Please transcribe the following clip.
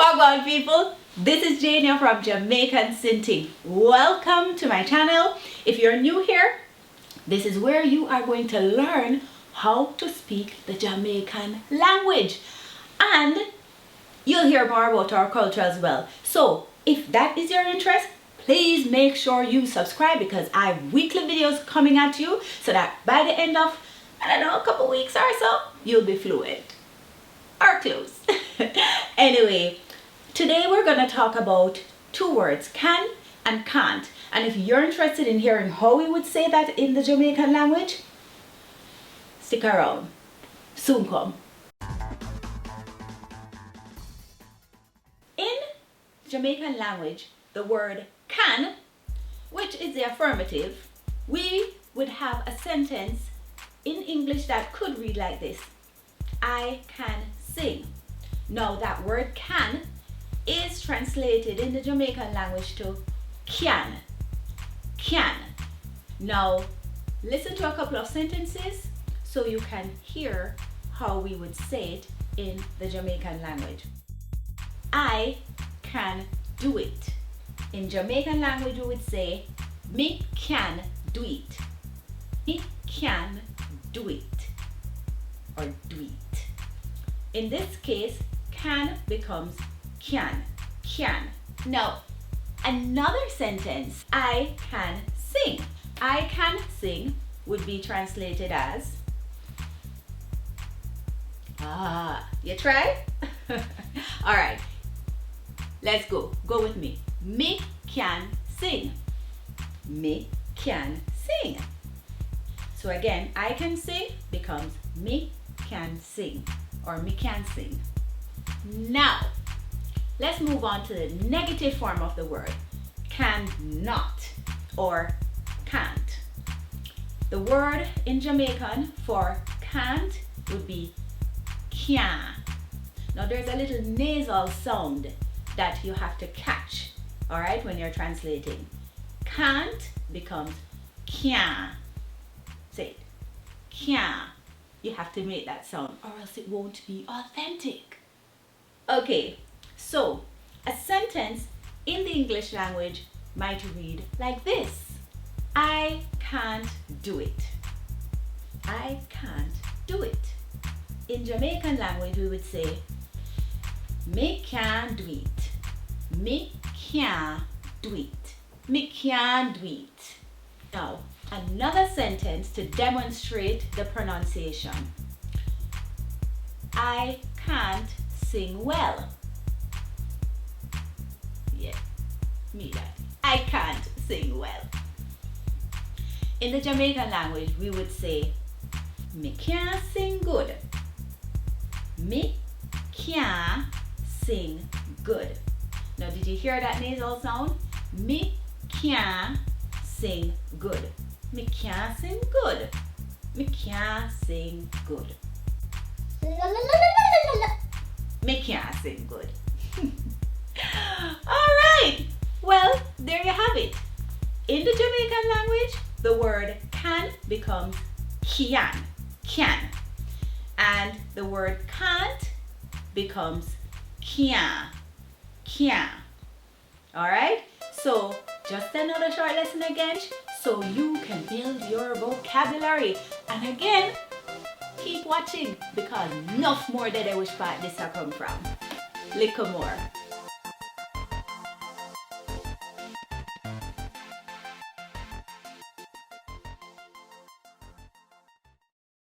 Wagwan people, this is Jania from Jamaican Language. Welcome to my channel. If you're new here, this is where you are going to learn how to speak the Jamaican language. And you'll hear more about our culture as well. So if that is your interest, please make sure you subscribe because I have weekly videos coming at you so that by the end of, I don't know, a couple weeks or so, you'll be fluent. Or close. Anyway, today we're going to talk about two words, can and can't. And if you're interested in hearing how we would say that in the Jamaican language, stick around. Soon come. In Jamaican language, the word can, which is the affirmative, we would have a sentence in English that could read like this. I can sing. Now that word can is translated in the Jamaican language to can. Can. Now listen to a couple of sentences so you can hear how we would say it in the Jamaican language. I can do it. In Jamaican language we would say me can do it. Me can do it. Or do it. In this case, can becomes can. Now, another sentence, I can sing. I can sing would be translated as, you try? All right, let's go. Go with me. Me can sing. Me can sing. So again, I can sing becomes me can sing or me can sing. Now, let's move on to the negative form of the word, cannot or can't. The word in Jamaican for can't would be can. Now there's a little nasal sound that you have to catch, all right, when you're translating. Can't becomes can. Say it, can. You have to make that sound or else it won't be authentic. Okay, so a sentence in the English language might read like this. I can't do it. I can't do it. In Jamaican language we would say me can do it. Me can do it. Me can do it. Now, another sentence to demonstrate the pronunciation. I can't sing well. Yeah, me that. I can't sing well. In the Jamaican language, we would say, me can't sing good. Me can't sing good. Now, did you hear that nasal sound? Me can't sing good. Me can't sing good. Me can't sing good. Me can't sing good. Alright, well, there you have it. In the Jamaican language, the word can becomes can. And the word can't becomes can. Alright, so just another short lesson again so you can build your vocabulary. And again, keep watching because enough more that I wish part this will come from. Little more.